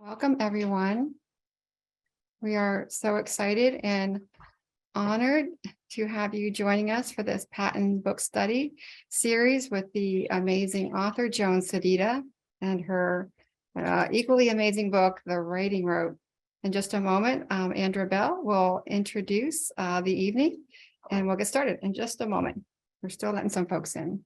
Welcome, everyone. We are so excited and honored to have you joining us for this PaTTAN book study series with the amazing author, Joan Sedita, and her equally amazing book, The Writing Rope. In just a moment, Andrea Bell will introduce the evening, and we'll get started in just a moment. We're still letting some folks in.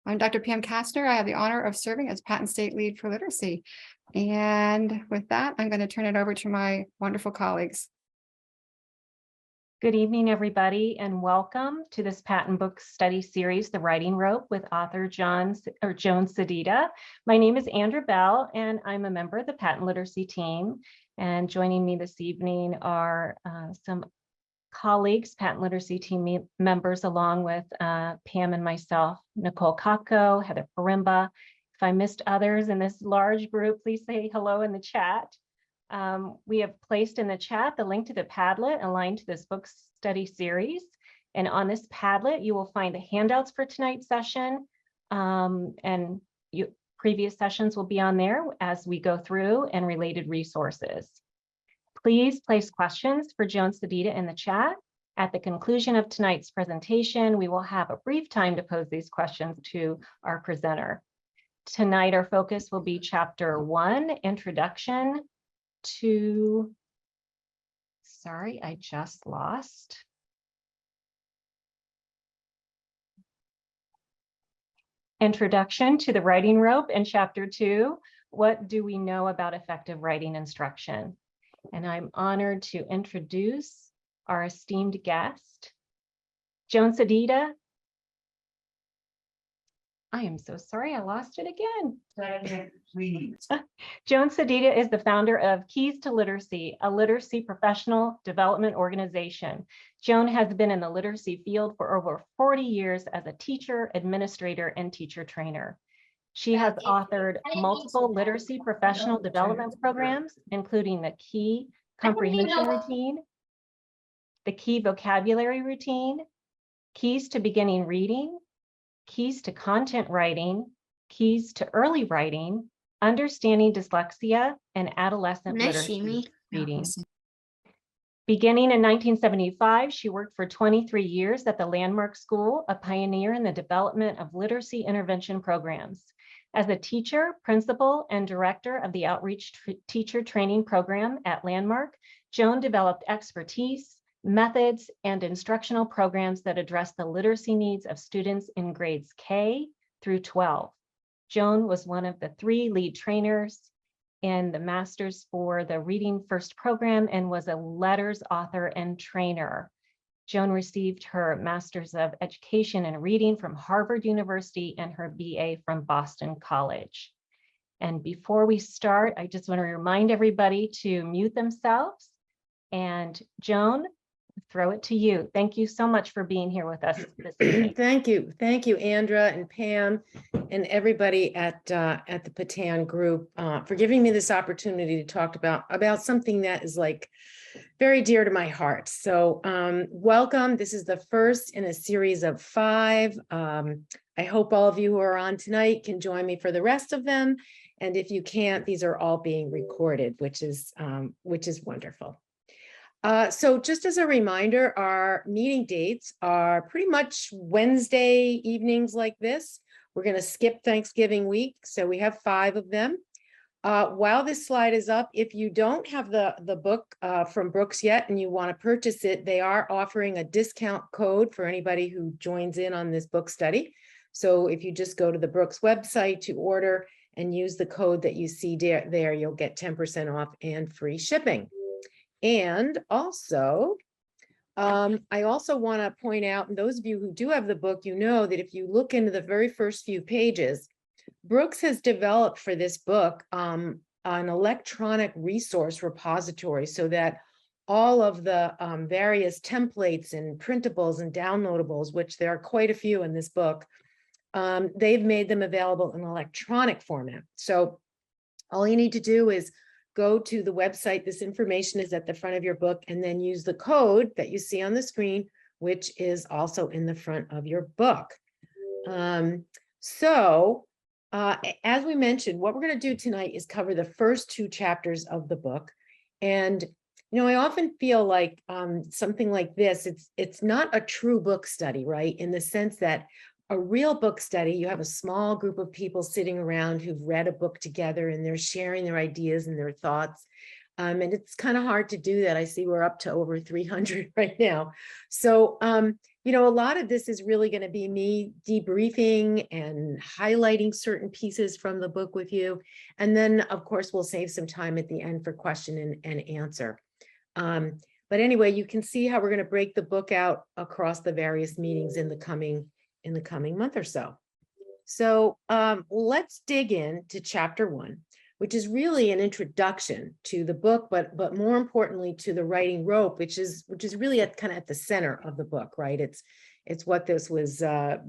I'm Dr. Pam Kastner. I have the honor of serving as PaTTAN State Lead for Literacy. And with that, I'm going to turn it over to my wonderful colleagues. Good evening, everybody, and welcome to this PaTTAN book study series, The Writing Rope, with author Joan Sedita. My name is Andrea Bell, and I'm a member of the PaTTAN Literacy team. And joining me this evening are some colleagues, PaTTAN Literacy team members, along with Pam and myself, Nicole Kopko, Heather Parimba. If I missed others in this large group, please say hello in the chat. We have placed in the chat the link to the Padlet aligned to this book study series. And on this Padlet, you will find the handouts for tonight's session. Previous sessions will be on there as we go through, and related resources. Please place questions for Joan Sedita in the chat. At the conclusion of tonight's presentation, we will have a brief time to pose these questions to our presenter. Tonight, our focus will be Chapter 1, Introduction to, sorry, I just lost. Introduction to the Writing Rope, and Chapter 2, What do we know about effective writing instruction? And I'm honored to introduce our esteemed guest, Joan Sedita. I am so sorry, I lost it again. Please. Joan Sedita is the founder of Keys to Literacy, a literacy professional development organization. Joan has been in the literacy field for over 40 years as a teacher, administrator, and teacher trainer. She has authored multiple literacy professional development programs, including the Key Comprehension Routine, the Key Vocabulary Routine, Keys to Beginning Reading, Keys to Content Writing, Keys to Early Writing, Understanding Dyslexia, and Adolescent Literacy Reading. Beginning in 1975, she worked for 23 years at the Landmark School, a pioneer in the development of literacy intervention programs. As a teacher, principal, and director of the Outreach Teacher Training Program at Landmark, Joan developed expertise, methods, and instructional programs that address the literacy needs of students in grades K through 12. Joan was one of the 3 lead trainers in the Masters for the Reading First program and was a letters author and trainer. Joan received her Master's of Education in Reading from Harvard University and her BA from Boston College. And before we start, I just want to remind everybody to mute themselves. And Joan, throw it to you. Thank you so much for being here with us this evening. Thank you, Andrea and Pam, and everybody at the PaTTAN group for giving me this opportunity to talk about something that is like very dear to my heart. So welcome. This is the first in a series of 5. I hope all of you who are on tonight can join me for the rest of them. And if you can't, these are all being recorded, which is wonderful. So just as a reminder, our meeting dates are pretty much Wednesday evenings like this. We're going to skip Thanksgiving week, so we have 5 of them. While this slide is up, if you don't have the book from Brooks yet and you want to purchase it, they are offering a discount code for anybody who joins in on this book study. So if you just go to the Brooks website to order and use the code that you see there, you'll get 10% off and free shipping. And also, I also want to point out, and those of you who do have the book, you know that if you look into the very first few pages, Brooks has developed for this book an electronic resource repository so that all of the various templates and printables and downloadables, which there are quite a few in this book, they've made them available in electronic format. So all you need to do is go to the website. This information is at the front of your book, and then use the code that you see on the screen, which is also in the front of your book. So As we mentioned, what we're going to do tonight is cover the first 2 chapters of the book. And, I often feel like something like this, it's not a true book study, right? In the sense that a real book study, you have a small group of people sitting around who've read a book together and they're sharing their ideas and their thoughts. And it's kind of hard to do that. I see we're up to over 300 right now. So, a lot of this is really going to be me debriefing and highlighting certain pieces from the book with you. And then, of course, we'll save some time at the end for question and answer. But anyway, you can see how we're going to break the book out across the various meetings in the coming month or so. So let's dig into chapter 1, which is really an introduction to the book, but more importantly to the writing rope, which is really kind of at the center of the book, right? It's what this was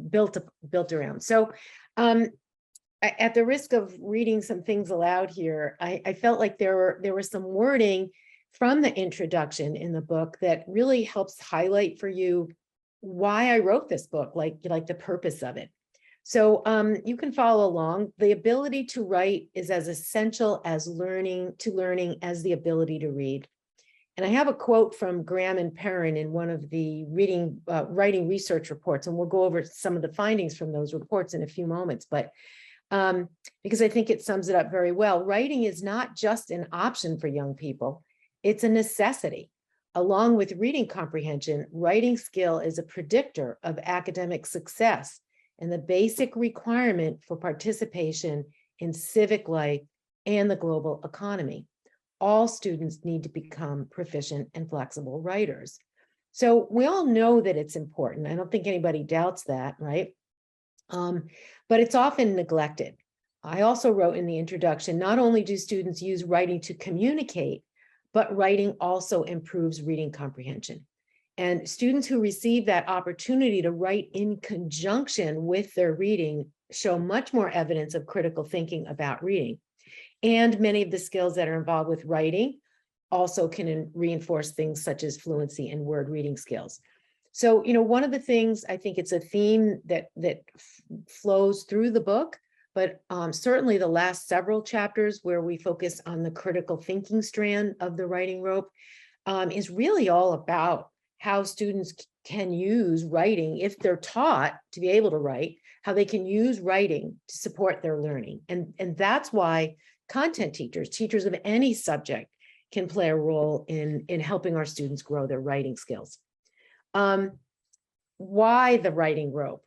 built around. So at the risk of reading some things aloud here, I felt like there was some wording from the introduction in the book that really helps highlight for you why I wrote this book, like the purpose of it. So you can follow along. The ability to write is as essential as learning as the ability to read. And I have a quote from Graham and Perrin in one of the writing research reports, and we'll go over some of the findings from those reports in a few moments. But because I think it sums it up very well, writing is not just an option for young people, it's a necessity. Along with reading comprehension, writing skill is a predictor of academic success and the basic requirement for participation in civic life and the global economy. All students need to become proficient and flexible writers. So we all know that it's important. I don't think anybody doubts that, right? But it's often neglected. I also wrote in the introduction, not only do students use writing to communicate, but writing also improves reading comprehension. And students who receive that opportunity to write in conjunction with their reading show much more evidence of critical thinking about reading. And many of the skills that are involved with writing also can reinforce things such as fluency and word reading skills. So, one of the things, I think it's a theme that flows through the book, but certainly the last several chapters where we focus on the critical thinking strand of the writing rope is really all about how students can use writing, if they're taught to be able to write, how they can use writing to support their learning. And that's why content teachers of any subject can play a role in helping our students grow their writing skills. Why the writing rope?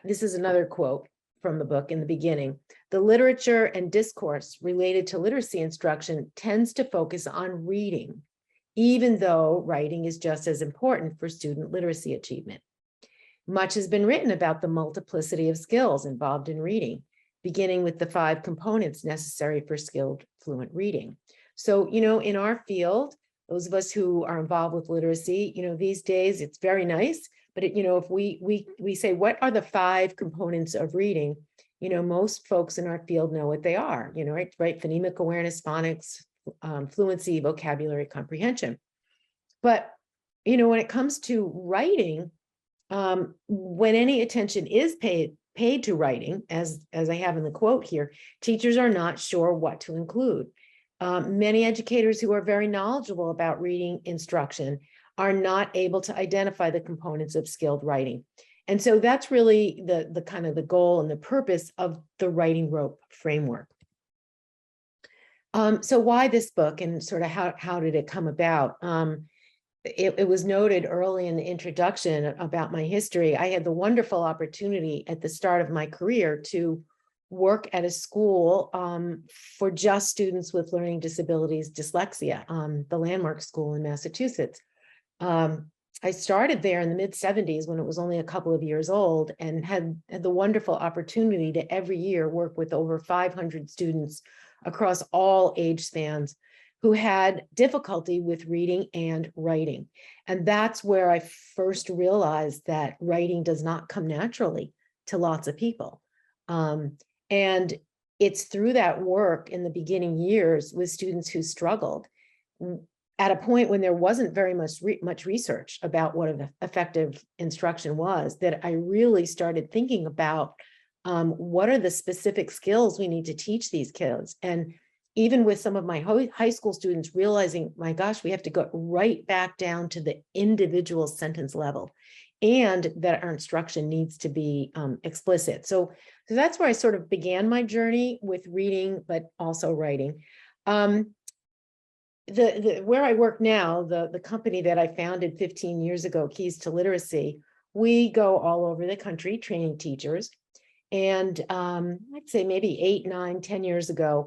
This is another quote from the book in the beginning. The literature and discourse related to literacy instruction tends to focus on reading, even though writing is just as important for student literacy achievement. Much has been written about the multiplicity of skills involved in reading, beginning with the 5 components necessary for skilled, fluent reading. So, in our field, those of us who are involved with literacy, these days it's very nice, but if we say, what are the 5 components of reading? Most folks in our field know what they are, right? Phonemic awareness, phonics, fluency, vocabulary, comprehension. But, when it comes to writing, when any attention is paid to writing, as I have in the quote here, teachers are not sure what to include. Many educators who are very knowledgeable about reading instruction are not able to identify the components of skilled writing. And so that's really the kind of the goal and the purpose of the writing rope framework. So why this book, and sort of how did it come about? It was noted early in the introduction about my history. I had the wonderful opportunity at the start of my career to work at a school for just students with learning disabilities, dyslexia, the Landmark School in Massachusetts. I started there in the mid-70s when it was only a couple of years old, and had the wonderful opportunity to every year work with over 500 students across all age spans who had difficulty with reading and writing. And that's where I first realized that writing does not come naturally to lots of people. And it's through that work in the beginning years with students who struggled at a point when there wasn't very much research about what effective instruction was, that I really started thinking about What are the specific skills we need to teach these kids? And even with some of my high school students realizing, my gosh, we have to go right back down to the individual sentence level, and that our instruction needs to be explicit. So that's where I sort of began my journey with reading, but also writing. Where I work now, the company that I founded 15 years ago, Keys to Literacy, we go all over the country training teachers. And I'd say maybe 8, 9, 10 years ago,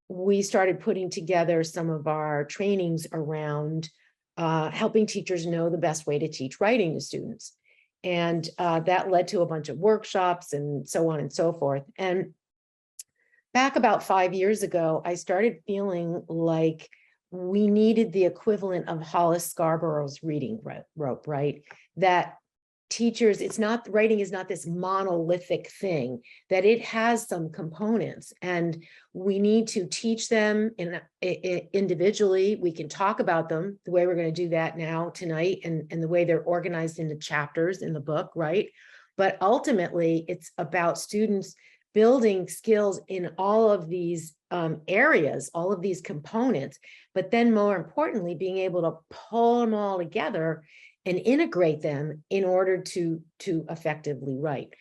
we started putting together some of our trainings around helping teachers know the best way to teach writing to students. And that led to a bunch of workshops and so on and so forth. And back about 5 years ago, I started feeling like we needed the equivalent of Hollis Scarborough's reading rope, right? That teachers, it's not, writing is not this monolithic thing, that it has some components, and we need to teach them individually. We can talk about them the way we're going to do that now tonight, and the way they're organized into chapters in the book, right? But ultimately, it's about students building skills in all of these areas, all of these components, but then more importantly, being able to pull them all together and integrate them in order to effectively write.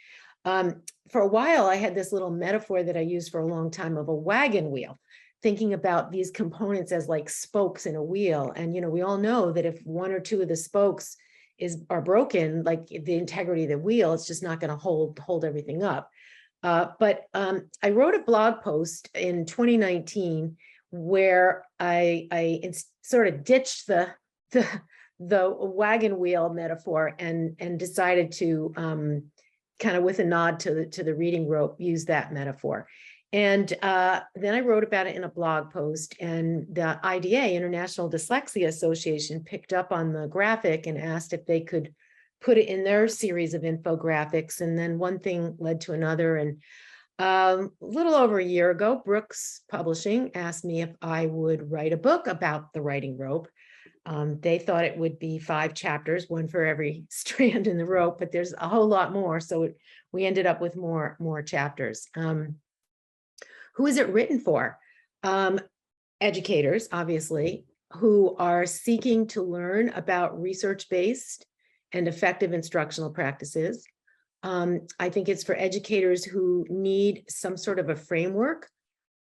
For a while, I had this little metaphor that I used for a long time of a wagon wheel, thinking about these components as like spokes in a wheel. And, you know, we all know that if 1 or 2 of the spokes are broken, like the integrity of the wheel, it's just not going to hold everything up. But I wrote a blog post in 2019 where I sort of ditched the wagon wheel metaphor and decided to kind of, with a nod to the reading rope, use that metaphor. And then I wrote about it in a blog post, and the IDA, International Dyslexia Association, picked up on the graphic and asked if they could put it in their series of infographics. And then one thing led to another. And a little over a year ago, Brooks Publishing asked me if I would write a book about the writing rope. They thought it would be 5 chapters, 1 for every strand in the rope, but there's a whole lot more. So we ended up with more chapters. Who is it written for? Educators, obviously, who are seeking to learn about research-based and effective instructional practices. I think it's for educators who need some sort of a framework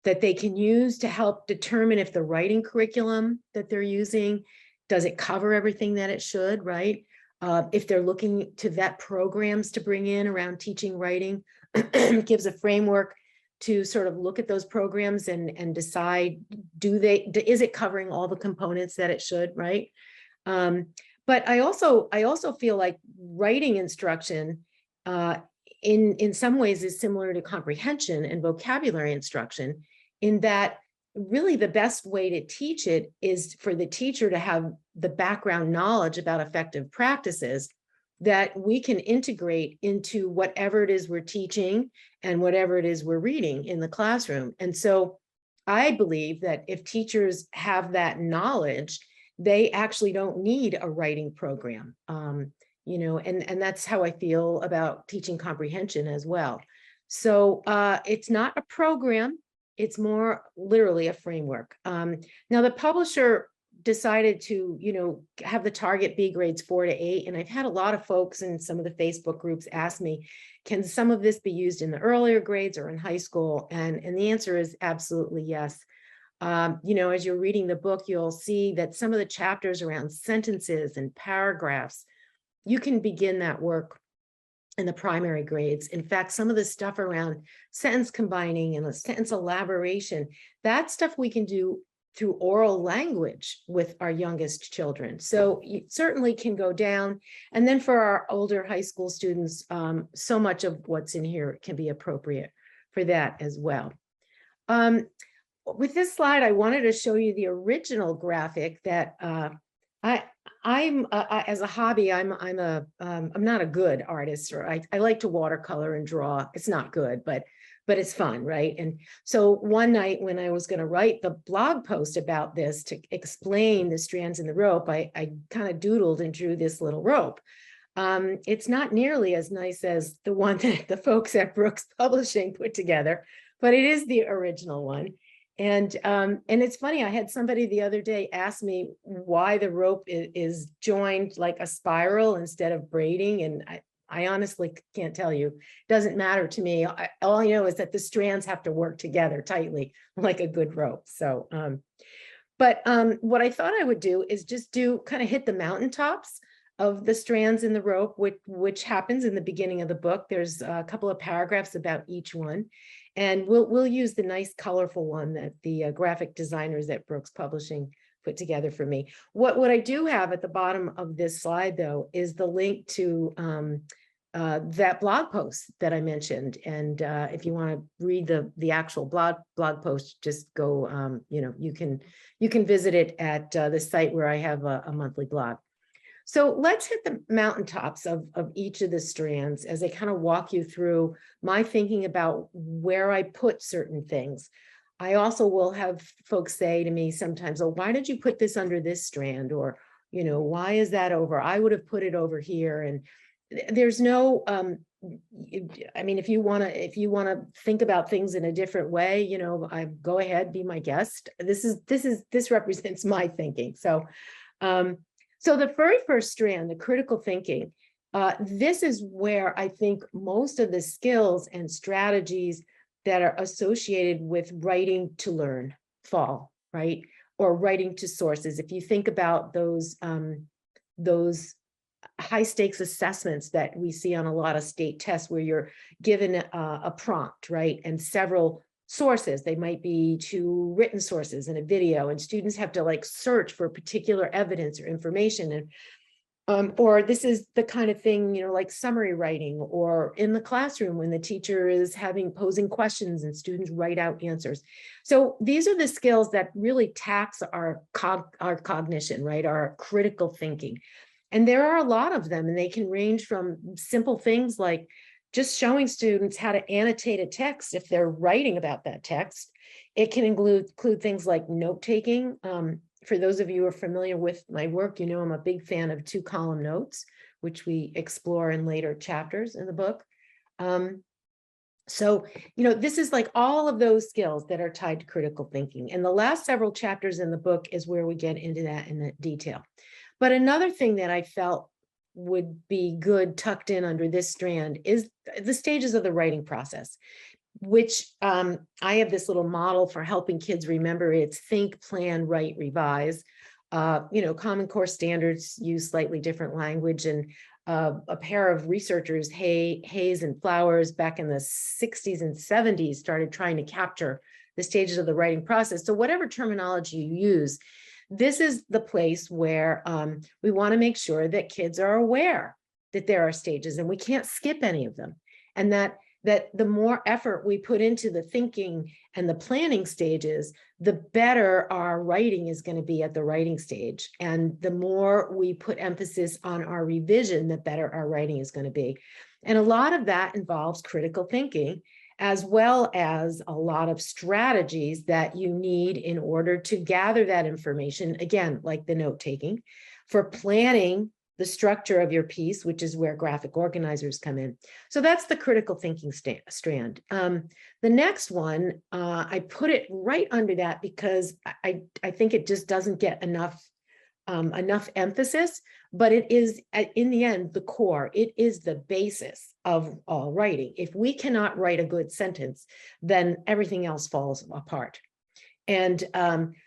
that they can use to help determine if the writing curriculum that they're using, does it cover everything that it should, right? If they're looking to vet programs to bring in around teaching writing, it gives a framework to sort of look at those programs and decide, is it covering all the components that it should, right? But I also feel like writing instruction in some ways is similar to comprehension and vocabulary instruction, in that really the best way to teach it is for the teacher to have the background knowledge about effective practices that we can integrate into whatever it is we're teaching and whatever it is we're reading in the classroom. And so I believe that if teachers have that knowledge, they actually don't need a writing program. You know, and that's how I feel about teaching comprehension as well. So it's not a program, it's more literally a framework. Now the publisher decided to, you know, have the target be grades 4 to 8. And I've had a lot of folks in some of the Facebook groups ask me, can some of this be used in the earlier grades or in high school? And the answer is absolutely yes. You know, as you're reading the book, you'll see that some of the chapters around sentences and paragraphs, you can begin that work in the primary grades. In fact, some of the stuff around sentence combining and sentence elaboration, that stuff we can do through oral language with our youngest children. So you certainly can go down. And then for our older high school students, so much of what's in here can be appropriate for that as well. With this slide, I wanted to show you the original graphic that I'm as a hobby, I'm not a good artist, or I like to watercolor and draw. It's not good, but it's fun, right? And so one night when I was going to write the blog post about this to explain the strands in the rope, I kind of doodled and drew this little rope. It's not nearly as nice as the one that the folks at Brooks Publishing put together, but it is the original one. And it's funny, I had somebody the other day ask me why the rope is joined like a spiral instead of braiding. And I honestly can't tell you. It doesn't matter to me. All I know is that the strands have to work together tightly like a good rope. So, but what I thought I would do is just kind of hit the mountaintops of the strands in the rope, which happens in the beginning of the book. There's a couple of paragraphs about each one. And we'll use the nice colorful one that the graphic designers at Brooks Publishing put together for me. What I do have at the bottom of this slide, though, is the link to that blog post that I mentioned. And if you want to read the actual blog post, just go, you can visit it at the site where I have a monthly blog. So let's hit the mountaintops of each of the strands as I kind of walk you through my thinking about where I put certain things. I also will have folks say to me sometimes, oh, why did you put this under this strand? Or, why is that over? I would have put it over here. And there's no, I mean, if you want to think about things in a different way, I go ahead, be my guest. This represents my thinking. So, so the very first strand, the critical thinking, this is where I think most of the skills and strategies that are associated with writing to learn fall, right? Or writing to sources. If you think about those high stakes assessments that we see on a lot of state tests where you're given a prompt, right? And several sources, they might be 2 written sources and a video, and students have to like search for particular evidence or information. And or this is the kind of thing, like summary writing, or in the classroom when the teacher is posing questions and students write out answers. So these are the skills that really tax our cognition, right? Our critical thinking. And there are a lot of them, and they can range from simple things like just showing students how to annotate a text if they're writing about that text. It can include things like note-taking. For those of you who are familiar with my work, I'm a big fan of 2-column notes, which we explore in later chapters in the book. So, this is like all of those skills that are tied to critical thinking. And the last several chapters in the book is where we get into that in the detail. But another thing that I felt would be good tucked in under this strand is the stages of the writing process, which I have this little model for helping kids remember. It's think, plan, write, revise. Common Core standards use slightly different language, and a pair of researchers, Hayes and Flowers, back in the 60s and 70s, started trying to capture the stages of the writing process. So whatever terminology you use, this is the place where we want to make sure that kids are aware that there are stages and we can't skip any of them. And that the more effort we put into the thinking and the planning stages, the better our writing is going to be at the writing stage. And the more we put emphasis on our revision, the better our writing is going to be. And a lot of that involves critical thinking, as well as a lot of strategies that you need in order to gather that information, again, like the note-taking, for planning the structure of your piece, which is where graphic organizers come in. So that's the critical thinking strand. The next one, I put it right under that because I think it just doesn't get enough emphasis, but it is, in the end, the core. It is the basis of all writing. If we cannot write a good sentence, then everything else falls apart. And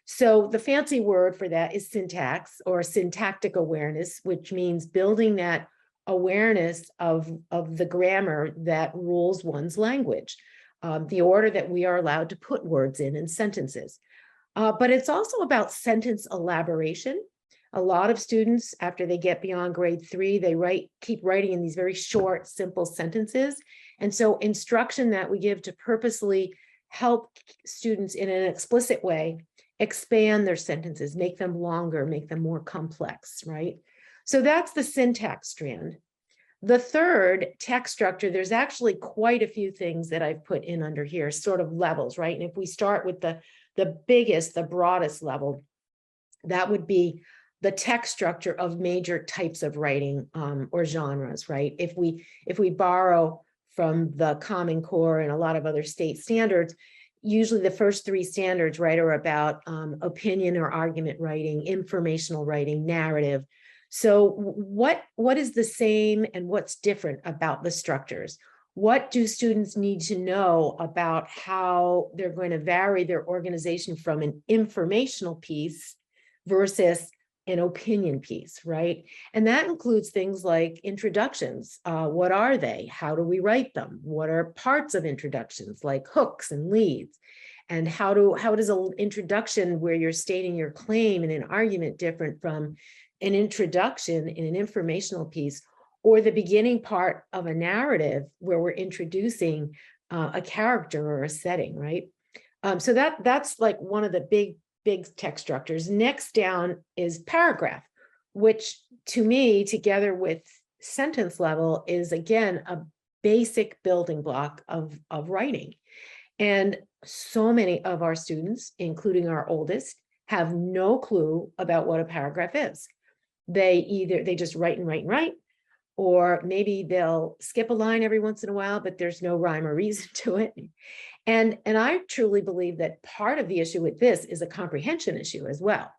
so the fancy word for that is syntax, or syntactic awareness, which means building that awareness of the grammar that rules one's language, the order that we are allowed to put words in sentences. But it's also about sentence elaboration. A lot of students, after they get beyond grade 3, they keep writing in these very short, simple sentences. And so instruction that we give to purposely help students in an explicit way expand their sentences, make them longer, make them more complex, right? So that's the syntax strand. The third, text structure, there's actually quite a few things that I've put in under here, sort of levels, right? And if we start with the biggest, the broadest level, that would be the text structure of major types of writing or genres, right? If we borrow from the Common Core and a lot of other state standards, usually the first three standards, right, are about opinion or argument writing, informational writing, narrative. So what is the same and what's different about the structures? What do students need to know about how they're going to vary their organization from an informational piece versus an opinion piece, right? And that includes things like introductions. What are they? How do we write them? What are parts of introductions, like hooks and leads? And how does an introduction where you're stating your claim in an argument different from an introduction in an informational piece, or the beginning part of a narrative where we're introducing a character or a setting, right? So that's like one of the big text structures. Next down is paragraph, which to me, together with sentence level, is again a basic building block of writing. And so many of our students, including our oldest, have no clue about what a paragraph is. They just write and write and write, or maybe they'll skip a line every once in a while, but there's no rhyme or reason to it. And I truly believe that part of the issue with this is a comprehension issue as well,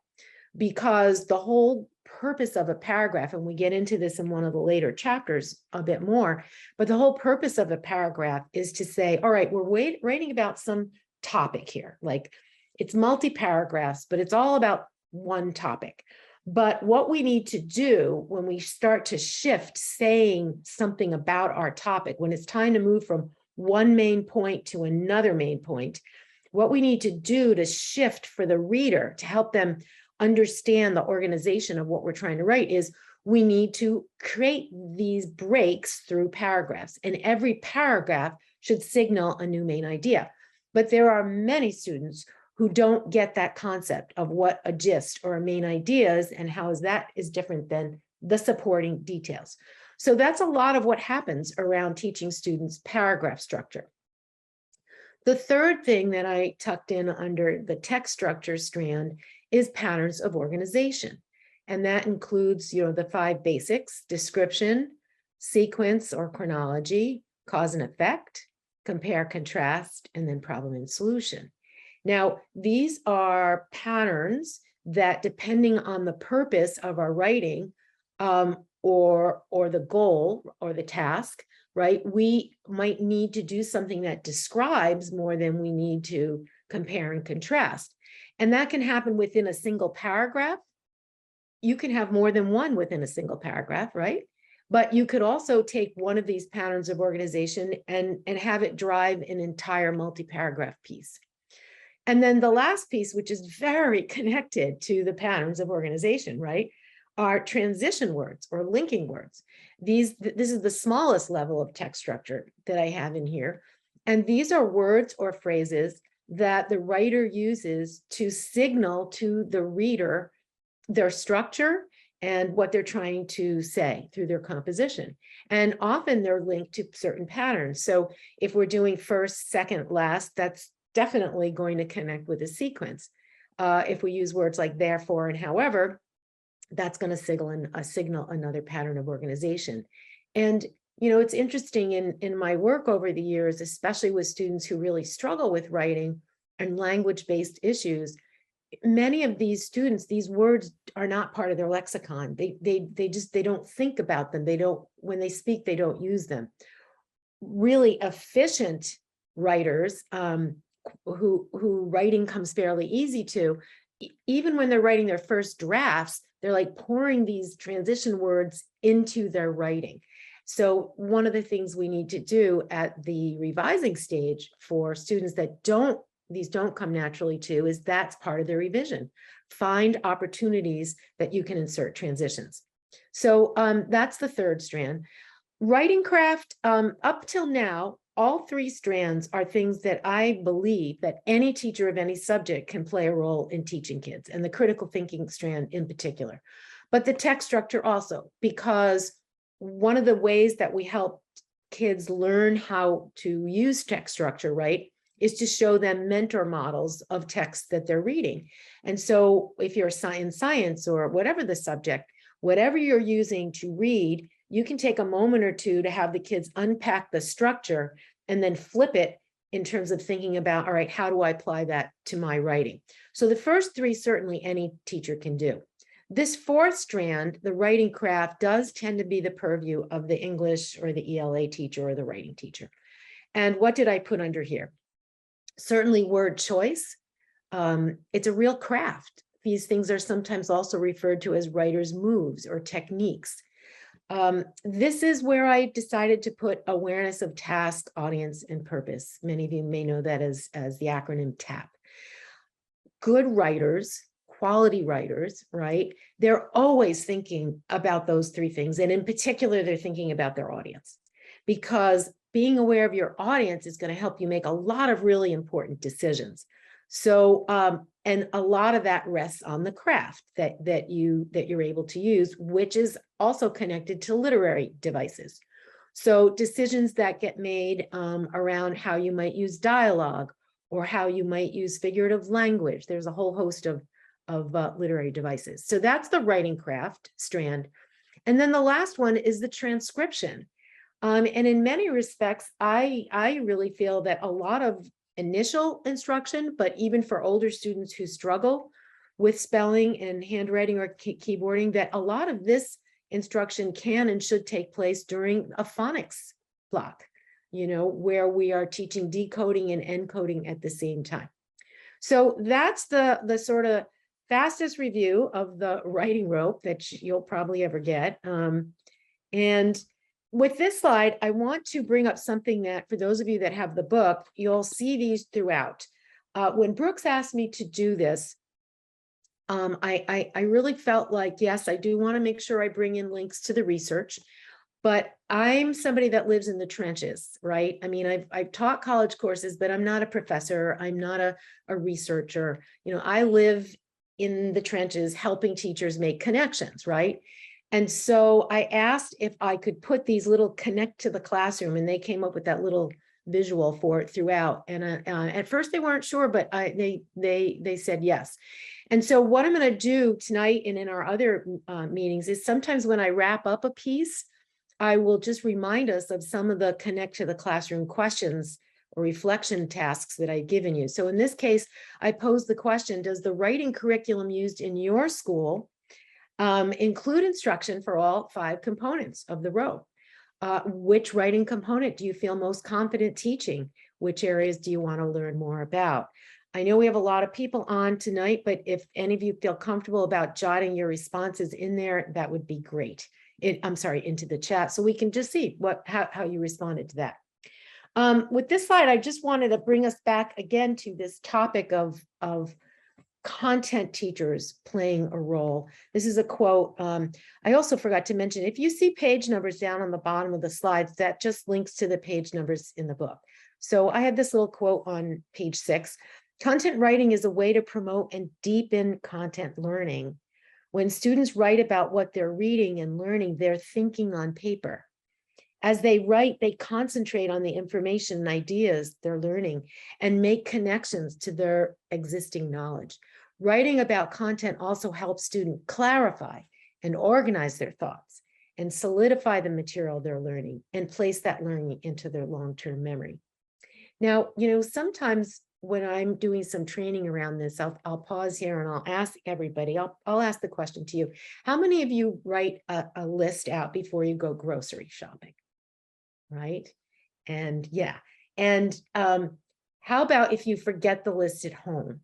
because the whole purpose of a paragraph, and we get into this in one of the later chapters a bit more, but the whole purpose of a paragraph is to say, all right, we're writing about some topic here, like it's multi-paragraphs, but it's all about one topic. But what we need to do when we start to shift saying something about our topic, when it's time to move from one main point to another main point, what we need to do to shift for the reader to help them understand the organization of what we're trying to write is we need to create these breaks through paragraphs, and every paragraph should signal a new main idea. But there are many students who don't get that concept of what a gist or a main idea is and how that is different than the supporting details. So that's a lot of what happens around teaching students paragraph structure. The third thing that I tucked in under the text structure strand is patterns of organization. And that includes, the 5 basics: description, sequence or chronology, cause and effect, compare, contrast, and then problem and solution. Now, these are patterns that, depending on the purpose of our writing, or the goal or the task, right, we might need to do something that describes more than we need to compare and contrast. And that can happen within a single paragraph. You can have more than one within a single paragraph, right? But you could also take one of these patterns of organization and have it drive an entire multi-paragraph piece. And then the last piece, which is very connected to the patterns of organization, right, are transition words or linking words. This is the smallest level of text structure that I have in here. And these are words or phrases that the writer uses to signal to the reader their structure and what they're trying to say through their composition. And often they're linked to certain patterns. So if we're doing first, second, last, that's definitely going to connect with a sequence. If we use words like therefore and however, that's going to signal another pattern of organization. And it's interesting in my work over the years, especially with students who really struggle with writing and language-based issues, many of these students, these words are not part of their lexicon. They don't think about them. When they speak, they don't use them. Really efficient writers, who writing comes fairly easy to, even when they're writing their first drafts, they're like pouring these transition words into their writing. So one of the things we need to do at the revising stage for students that these don't come naturally to is that's part of their revision. Find opportunities that you can insert transitions. So that's the third strand. Writing craft, up till now, all 3 strands are things that I believe that any teacher of any subject can play a role in teaching kids, and the critical thinking strand in particular. But the text structure also, because one of the ways that we help kids learn how to use text structure, right, is to show them mentor models of texts that they're reading. And so if you're in science or whatever the subject, whatever you're using to read, you can take a moment or two to have the kids unpack the structure and then flip it in terms of thinking about, all right, how do I apply that to my writing? So the first three, certainly any teacher can do. This fourth strand, the writing craft, does tend to be the purview of the English or the ELA teacher or the writing teacher. And what did I put under here? Certainly word choice. It's a real craft. These things are sometimes also referred to as writer's moves or techniques. This is where I decided to put awareness of task, audience, and purpose. Many of you may know that as the acronym TAP. Good writers, quality writers, right? They're always thinking about those three things. And in particular, they're thinking about their audience, because being aware of your audience is going to help you make a lot of really important decisions. So, and a lot of that rests on the craft that you're able to use, which is also connected to literary devices. So decisions that get made around how you might use dialogue or how you might use figurative language. There's a whole host of literary devices. So that's the writing craft strand. And then the last one is the transcription. And in many respects, I really feel that a lot of initial instruction, but even for older students who struggle with spelling and handwriting or keyboarding, that a lot of this instruction can and should take place during a phonics block, you know, where we are teaching decoding and encoding at the same time. So that's the sort of fastest review of the writing rope that you'll probably ever get. And with this slide, I want to bring up something that for those of you that have the book, you'll see these throughout. When Brooks asked me to do this, I really felt like, yes, I do want to make sure I bring in links to the research, but I'm somebody that lives in the trenches, right? I mean, I've taught college courses, but I'm not a professor. I'm not a researcher. You know, I live in the trenches helping teachers make connections, right? And so I asked if I could put these little connect to the classroom, and they came up with that little visual for it throughout. And at first they weren't sure, but they said yes. And so what I'm going to do tonight and in our other meetings is sometimes when I wrap up a piece, I will just remind us of some of the connect to the classroom questions or reflection tasks that I've given you. So in this case, I posed the question, does the writing curriculum used in your school include instruction for all 5 components of the rope? Which writing component do you feel most confident teaching? Which areas do you want to learn more about? I know we have a lot of people on tonight, but if any of you feel comfortable about jotting your responses in there, that would be great. I'm sorry, into the chat, so we can just see how you responded to that. With this slide, I just wanted to bring us back again to this topic of content teachers playing a role. This is a quote. I also forgot to mention, if you see page numbers down on the bottom of the slides, that just links to the page numbers in the book. So I had this little quote on page 6. Content writing is a way to promote and deepen content learning. When students write about what they're reading and learning, they're thinking on paper. As they write, they concentrate on the information and ideas they're learning and make connections to their existing knowledge. Writing about content also helps students clarify and organize their thoughts and solidify the material they're learning and place that learning into their long-term memory. Now, you know, sometimes when I'm doing some training around this, I'll pause here and I'll ask everybody, I'll ask the question to you. How many of you write a list out before you go grocery shopping? Right? And yeah. And how about if you forget the list at home?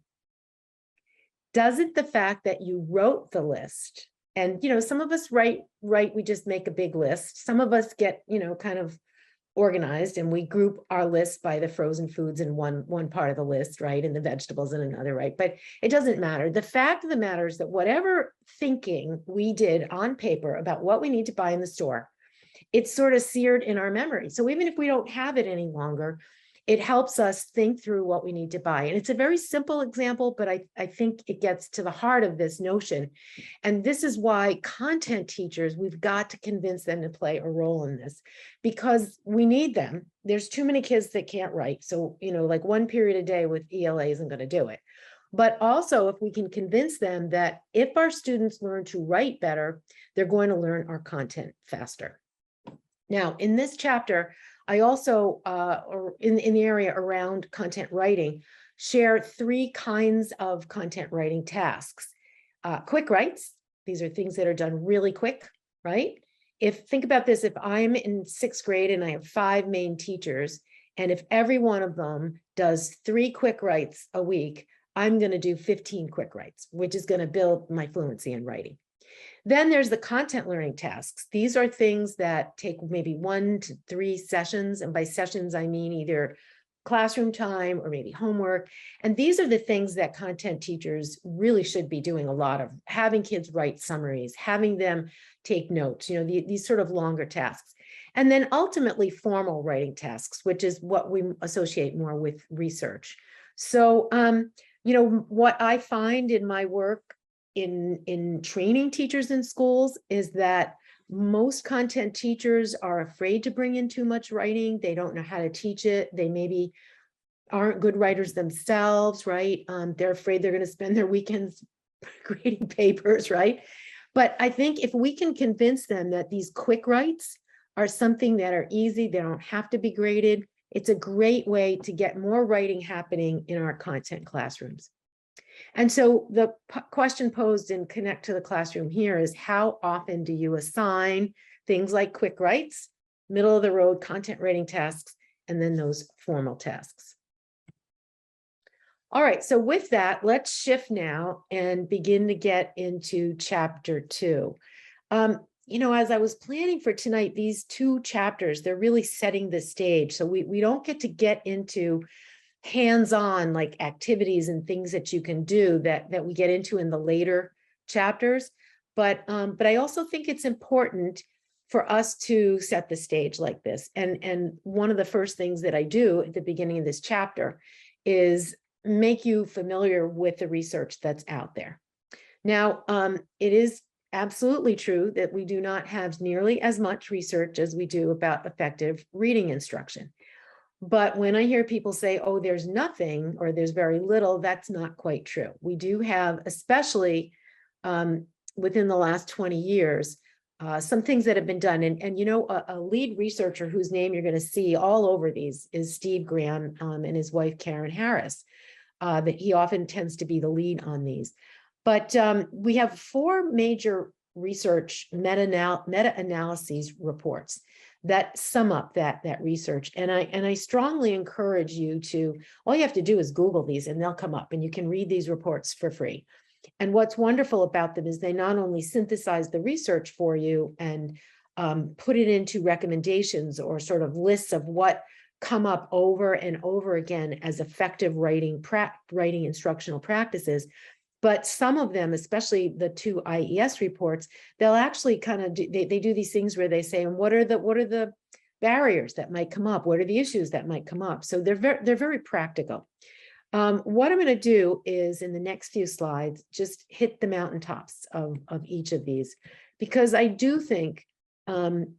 Doesn't the fact that you wrote the list, and, you know, some of us write, we just make a big list. Some of us get, you know, kind of organized and we group our list by the frozen foods in one part of the list, right? And the vegetables in another, right? But it doesn't matter. The fact of the matter is that whatever thinking we did on paper about what we need to buy in the store, it's sort of seared in our memory. So even if we don't have it any longer, it helps us think through what we need to buy. And it's a very simple example, but I think it gets to the heart of this notion. And this is why content teachers, we've got to convince them to play a role in this, because we need them. There's too many kids that can't write. So, like one period a day with ELA isn't going to do it. But also, if we can convince them that if our students learn to write better, they're going to learn our content faster. Now, in this chapter, I also, or in the area around content writing, share 3 kinds of content writing tasks. Quick writes, these are things that are done really quick, right? Think about this, if I'm in 6th grade and I have 5 main teachers, and if every one of them does 3 quick writes a week, I'm going to do 15 quick writes, which is going to build my fluency in writing. Then there's the content learning tasks. These are things that take maybe 1 to 3 sessions. And by sessions, I mean either classroom time or maybe homework. And these are the things that content teachers really should be doing a lot of, having kids write summaries, having them take notes, these sort of longer tasks. And then ultimately formal writing tasks, which is what we associate more with research. So, what I find in my work in training teachers in schools is that most content teachers are afraid to bring in too much writing. They don't know how to teach it. They maybe aren't good writers themselves, right? They're afraid they're going to spend their weekends grading papers, right? But I think if we can convince them that these quick writes are something that are easy, they don't have to be graded, it's a great way to get more writing happening in our content classrooms. And so the question posed in Connect to the Classroom here is, how often do you assign things like quick writes, middle of the road content writing tasks, and then those formal tasks? All right, so with that, let's shift now and begin to get into chapter 2. As I was planning for tonight, these 2 chapters, they're really setting the stage. So we don't get into hands-on like activities and things that you can do that we get into in the later chapters. But I also think it's important for us to set the stage like this. And one of the first things that I do at the beginning of this chapter is make you familiar with the research that's out there. Now, it is absolutely true that we do not have nearly as much research as we do about effective reading instruction. But when I hear people say, oh, there's nothing or there's very little, that's not quite true. We do have, especially within the last 20 years, some things that have been done. And a lead researcher whose name you're going to see all over these is Steve Graham and his wife, Karen Harris, that he often tends to be the lead on these. But we have 4 major research meta-analyses reports that sum up that research. And I strongly encourage you to, all you have to do is Google these and they'll come up and you can read these reports for free. And what's wonderful about them is they not only synthesize the research for you and put it into recommendations or sort of lists of what come up over and over again as effective writing instructional practices, but some of them, especially the 2 IES reports, they'll actually kind of they do these things where they say, and what are the barriers that might come up? What are the issues that might come up? So they're very practical. What I'm going to do is in the next few slides, just hit the mountaintops of each of these, because I do think when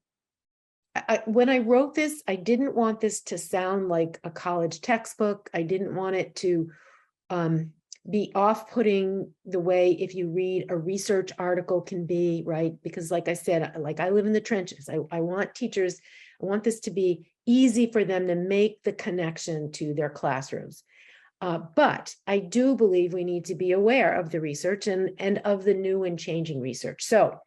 I wrote this, I didn't want this to sound like a college textbook. I didn't want it to be off-putting the way if you read a research article can be, right? Because like I said, like I live in the trenches. I want teachers, I want this to be easy for them to make the connection to their classrooms. But I do believe we need to be aware of the research and of the new and changing research. So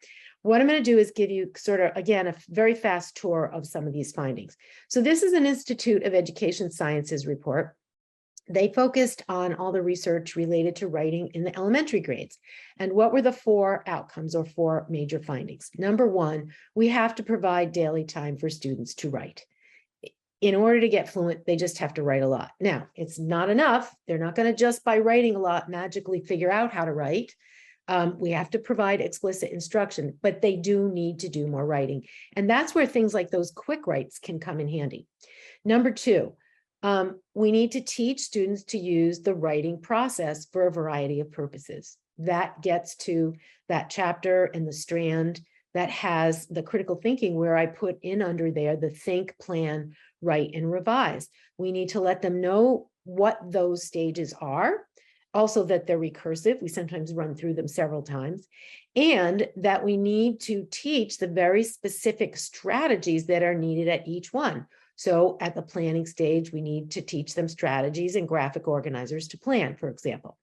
what I'm going to do is give you sort of, again, a very fast tour of some of these findings. So this is an Institute of Education Sciences report. They focused on all the research related to writing in the elementary grades. And what were the 4 outcomes or 4 major findings? Number 1, we have to provide daily time for students to write. In order to get fluent, they just have to write a lot. Now, it's not enough. They're not going to just by writing a lot magically figure out how to write. We have to provide explicit instruction, but they do need to do more writing. And that's where things like those quick writes can come in handy. Number 2, We need to teach students to use the writing process for a variety of purposes. That gets to that chapter in the strand that has the critical thinking, where I put in under there the think, plan, write, and revise. We need to let them know what those stages are. Also that they're recursive. We sometimes run through them several times. And that we need to teach the very specific strategies that are needed at each one. So at the planning stage, we need to teach them strategies and graphic organizers to plan, for example.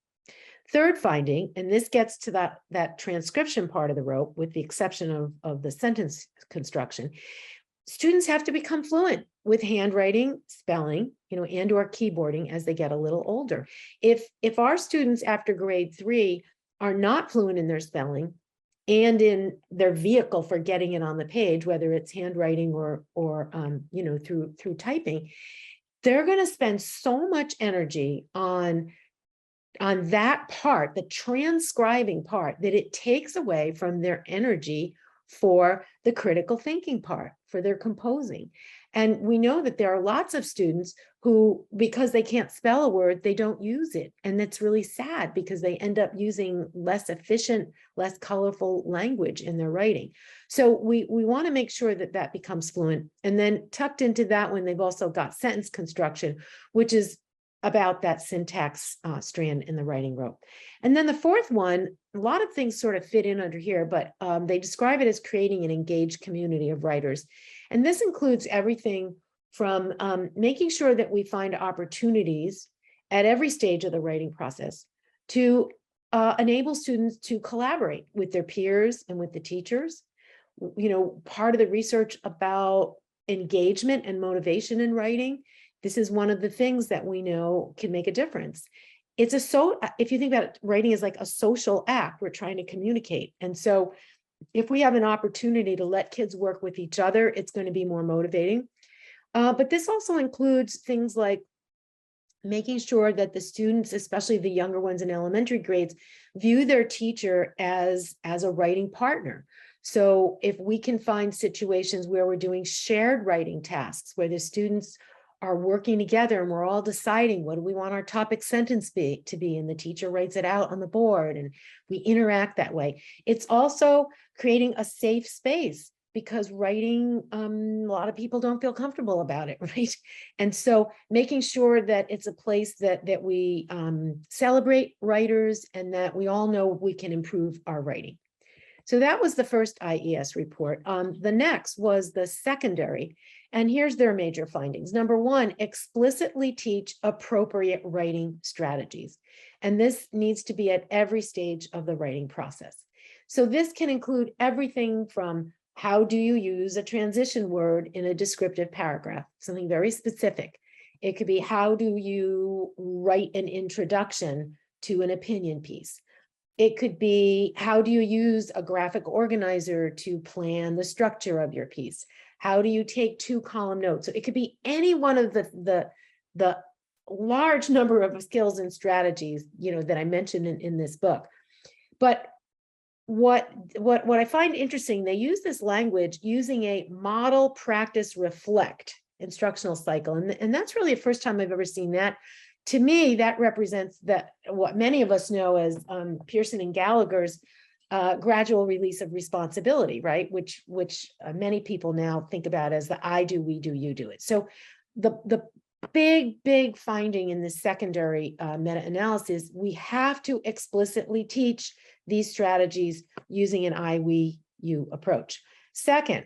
Third finding, and this gets to that transcription part of the rope, with the exception of the sentence construction, students have to become fluent with handwriting, spelling, and or keyboarding as they get a little older. If our students after grade 3 are not fluent in their spelling and in their vehicle for getting it on the page, whether it's handwriting or through typing, they're going to spend so much energy on that part, the transcribing part, that it takes away from their energy for the critical thinking part, for their composing. And we know that there are lots of students who, because they can't spell a word, they don't use it. And that's really sad, because they end up using less efficient, less colorful language in their writing. So we want to make sure that that becomes fluent. And then tucked into that one, they've also got sentence construction, which is about that syntax strand in the writing rope. And then the fourth one, a lot of things sort of fit in under here, but they describe it as creating an engaged community of writers. And this includes everything from making sure that we find opportunities at every stage of the writing process to enable students to collaborate with their peers and with the teachers. Part of the research about engagement and motivation in writing, this is one of the things that we know can make a difference. If you think about it, writing is like a social act. We're trying to communicate. And so if we have an opportunity to let kids work with each other, it's going to be more motivating. But this also includes things like making sure that the students, especially the younger ones in elementary grades, view their teacher as a writing partner. So if we can find situations where we're doing shared writing tasks, where the students are working together and we're all deciding what do we want our topic sentence to be, and the teacher writes it out on the board and we interact that way. It's also creating a safe space, because writing, a lot of people don't feel comfortable about it, right? And so making sure that it's a place that we celebrate writers, and that we all know we can improve our writing. So that was the first IES report. The next was the secondary. And here's their major findings. Number one, explicitly teach appropriate writing strategies. And this needs to be at every stage of the writing process. So this can include everything from how do you use a transition word in a descriptive paragraph, something very specific. It could be how do you write an introduction to an opinion piece. It could be how do you use a graphic organizer to plan the structure of your piece. How do you take 2-column notes? So it could be any one of the large number of skills and strategies, that I mentioned in this book. But what I find interesting, they use this language using a model, practice, reflect instructional cycle. And that's really the first time I've ever seen that. To me, that represents what many of us know as Pearson and Gallagher's gradual release of responsibility, right? Which many people now think about as the I do, we do, you do it. So the big finding in this secondary meta-analysis, we have to explicitly teach these strategies using an I, we, you approach. Second,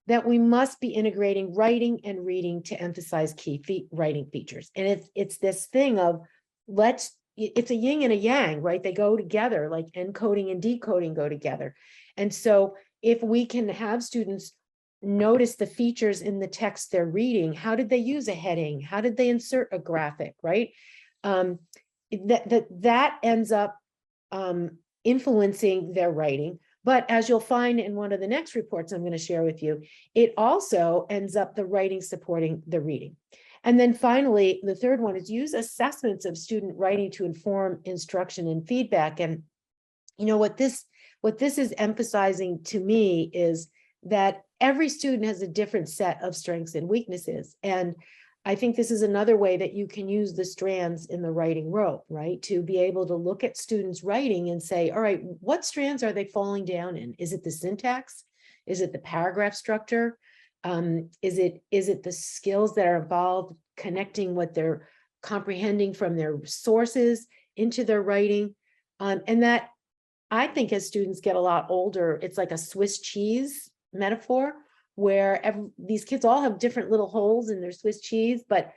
that we must be integrating writing and reading to emphasize key writing features. And it's this thing of it's a yin and a yang, right? They go together, like encoding and decoding go together. And so if we can have students notice the features in the text they're reading, how did they use a heading? How did they insert a graphic, right? That ends up influencing their writing. But as you'll find in one of the next reports I'm going to share with you, it also ends up the writing supporting the reading. And then finally, the third one is use assessments of student writing to inform instruction and feedback. And what this is emphasizing to me is that every student has a different set of strengths and weaknesses. And I think this is another way that you can use the strands in the writing rope, right? To be able to look at students' writing and say, all right, what strands are they falling down in? Is it the syntax? Is it the paragraph structure? Is it the skills that are involved connecting what they're comprehending from their sources into their writing? And that, I think, as students get a lot older, it's like a Swiss cheese metaphor, where these kids all have different little holes in their Swiss cheese, but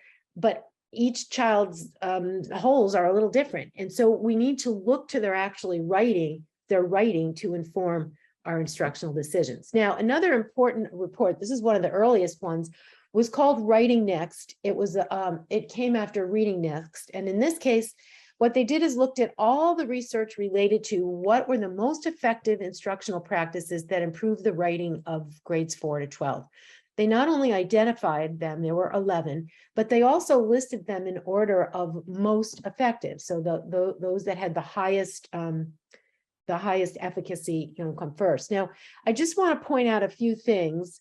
each child's holes are a little different. And so we need to look to their writing to inform our instructional decisions. Now, another important report, this is one of the earliest ones, was called Writing Next. It came after Reading Next. And in this case, what they did is looked at all the research related to what were the most effective instructional practices that improved the writing of grades 4 to 12. They not only identified them, there were 11, but they also listed them in order of most effective. So those that had the highest efficacy, come first. Now, I just want to point out a few things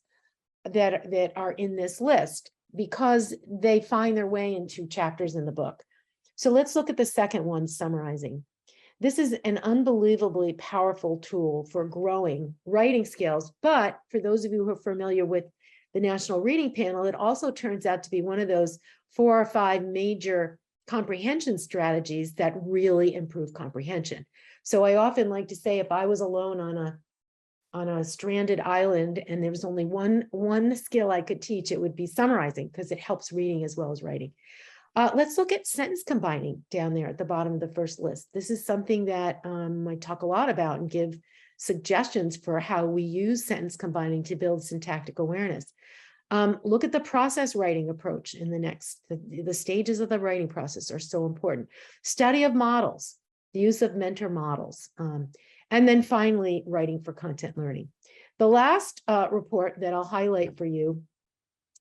that are in this list because they find their way into chapters in the book. So let's look at the second one, summarizing. This is an unbelievably powerful tool for growing writing skills. But for those of you who are familiar with the National Reading Panel, it also turns out to be one of those 4 or 5 major comprehension strategies that really improve comprehension. So I often like to say, if I was alone on a stranded island and there was only one skill I could teach, it would be summarizing, because it helps reading as well as writing. Let's look at sentence combining down there at the bottom of the first list. This is something that I talk a lot about and give suggestions for how we use sentence combining to build syntactic awareness. Look at the process writing approach in the stages of the writing process are so important. Study of models, the use of mentor models, and then finally, writing for content learning. The last report that I'll highlight for you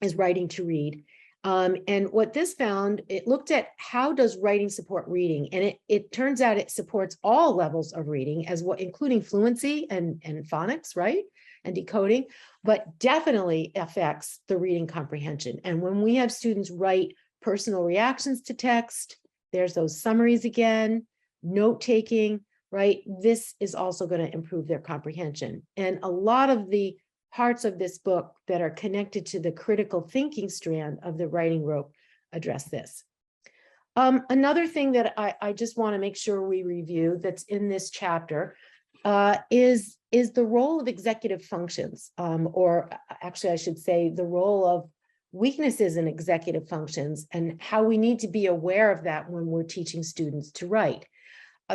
is Writing to Read. And what this found, it looked at how does writing support reading, and it turns out it supports all levels of reading, including fluency and phonics, right, and decoding, but definitely affects the reading comprehension. And when we have students write personal reactions to text, there's those summaries again, note taking, right? This is also going to improve their comprehension. And a lot of the parts of this book that are connected to the critical thinking strand of the writing rope address this. Another thing that I just want to make sure we review that's in this chapter is the role of executive functions, or actually I should say the role of weaknesses in executive functions and how we need to be aware of that when we're teaching students to write.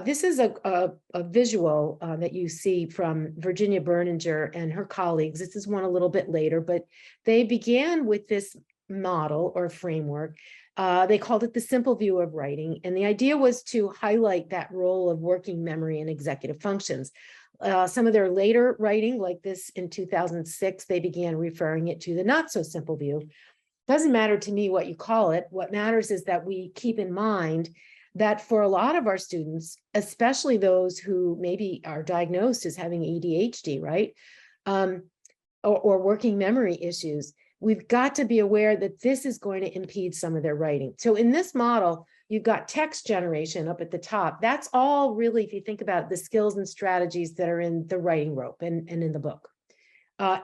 This is a visual that you see from Virginia Berninger and her colleagues. This is one a little bit later, but they began with this model or framework. They called it the simple view of writing. And the idea was to highlight that role of working memory and executive functions. Some of their later writing, like this in 2006, they began referring it to the not so simple view. Doesn't matter to me what you call it. What matters is that we keep in mind that for a lot of our students, especially those who maybe are diagnosed as having ADHD, right, or working memory issues, we've got to be aware that this is going to impede some of their writing. So in this model, you've got text generation up at the top. That's all really, if you think about the skills and strategies that are in the writing rope and in the book,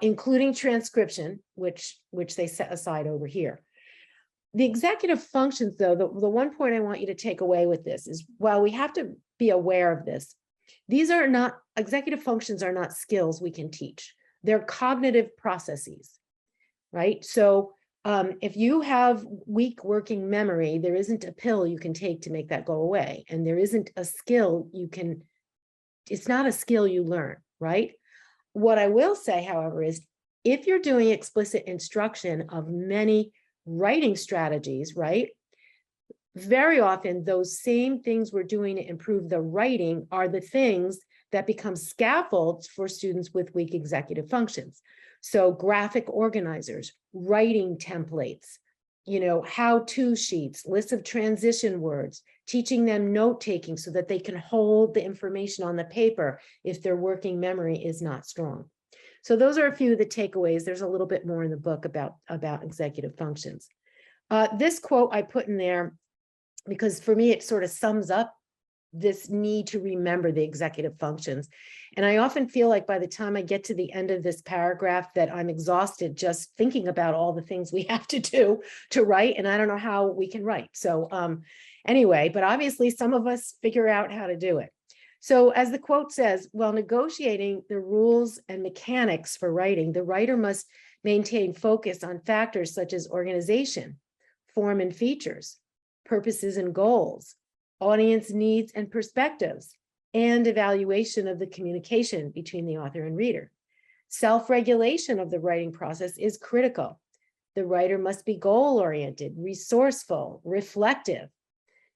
including transcription, which they set aside over here. The executive functions, though, the one point I want you to take away with this is, while we have to be aware of this, these are not, executive functions are not skills we can teach. They're cognitive processes, right? So if you have weak working memory, there isn't a pill you can take to make that go away. And there isn't a skill it's not a skill you learn, right? What I will say, however, is if you're doing explicit instruction of many writing strategies, right? Very often those same things we're doing to improve the writing are the things that become scaffolds for students with weak executive functions. So graphic organizers, writing templates, how-to sheets, lists of transition words, teaching them note-taking so that they can hold the information on the paper if their working memory is not strong. So those are a few of the takeaways. There's a little bit more in the book about executive functions. This quote I put in there because for me, it sort of sums up this need to remember the executive functions. And I often feel like by the time I get to the end of this paragraph that I'm exhausted just thinking about all the things we have to do to write, and I don't know how we can write. So anyway, but obviously some of us figure out how to do it. So as the quote says, while negotiating the rules and mechanics for writing, the writer must maintain focus on factors such as organization, form and features, purposes and goals, audience needs and perspectives, and evaluation of the communication between the author and reader. Self-regulation of the writing process is critical. The writer must be goal-oriented, resourceful, reflective.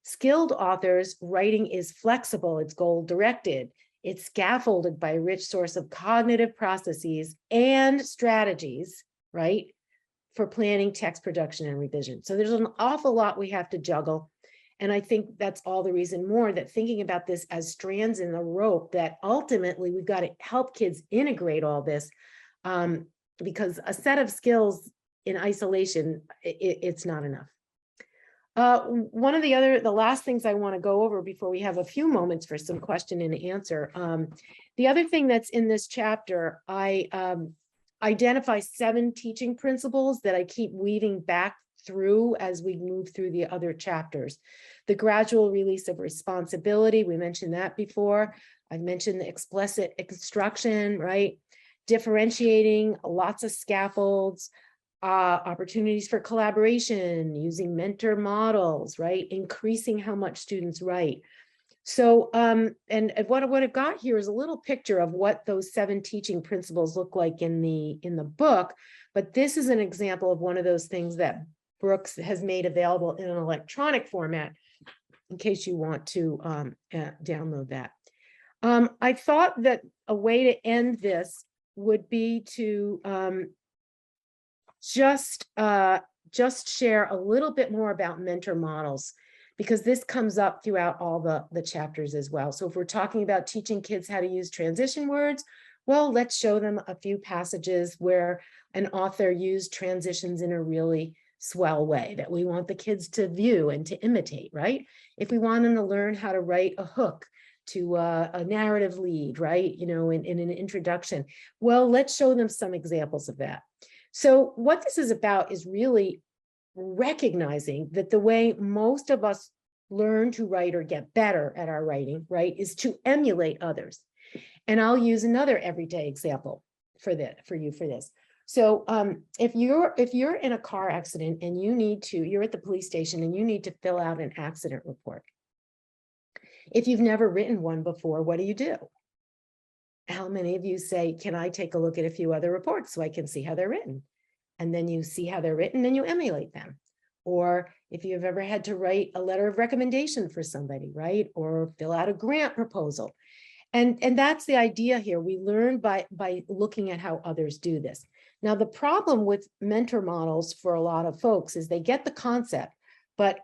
Skilled authors' writing is flexible, it's goal-directed, it's scaffolded by a rich source of cognitive processes and strategies, right, for planning, text production, and revision. So there's an awful lot we have to juggle. And I think that's all the reason more that thinking about this as strands in the rope, that ultimately we've got to help kids integrate all this, because a set of skills in isolation, it's not enough. One of the last things I want to go over before we have a few moments for some question and answer. The other thing that's in this chapter, I identify 7 teaching principles that I keep weaving back through as we move through the other chapters. The gradual release of responsibility, we mentioned that before. I've mentioned the explicit instruction, right? Differentiating, lots of scaffolds, opportunities for collaboration, using mentor models, right? Increasing how much students write. So, and what I've got here is a little picture of what those 7 teaching principles look like in the book, but this is an example of one of those things that Brooks has made available in an electronic format in case you want to download that. I thought that a way to end this would be to just share a little bit more about mentor models, because this comes up throughout all the chapters as well. So if we're talking about teaching kids how to use transition words, well, let's show them a few passages where an author used transitions in a really swell way that we want the kids to view and to imitate, right? If we want them to learn how to write a hook to a narrative lead, right? You know, in an introduction, well, let's show them some examples of that. So what this is about is really recognizing that the way most of us learn to write or get better at our writing, right, is to emulate others. And I'll use another everyday example for you for this. So if you're in a car accident and you're at the police station and you need to fill out an accident report. If you've never written one before, what do? How many of you say, can I take a look at a few other reports so I can see how they're written? And then you see how they're written and you emulate them. Or if you've ever had to write a letter of recommendation for somebody, right? Or fill out a grant proposal. And that's the idea here. We learn by looking at how others do this. Now, the problem with mentor models for a lot of folks is they get the concept, but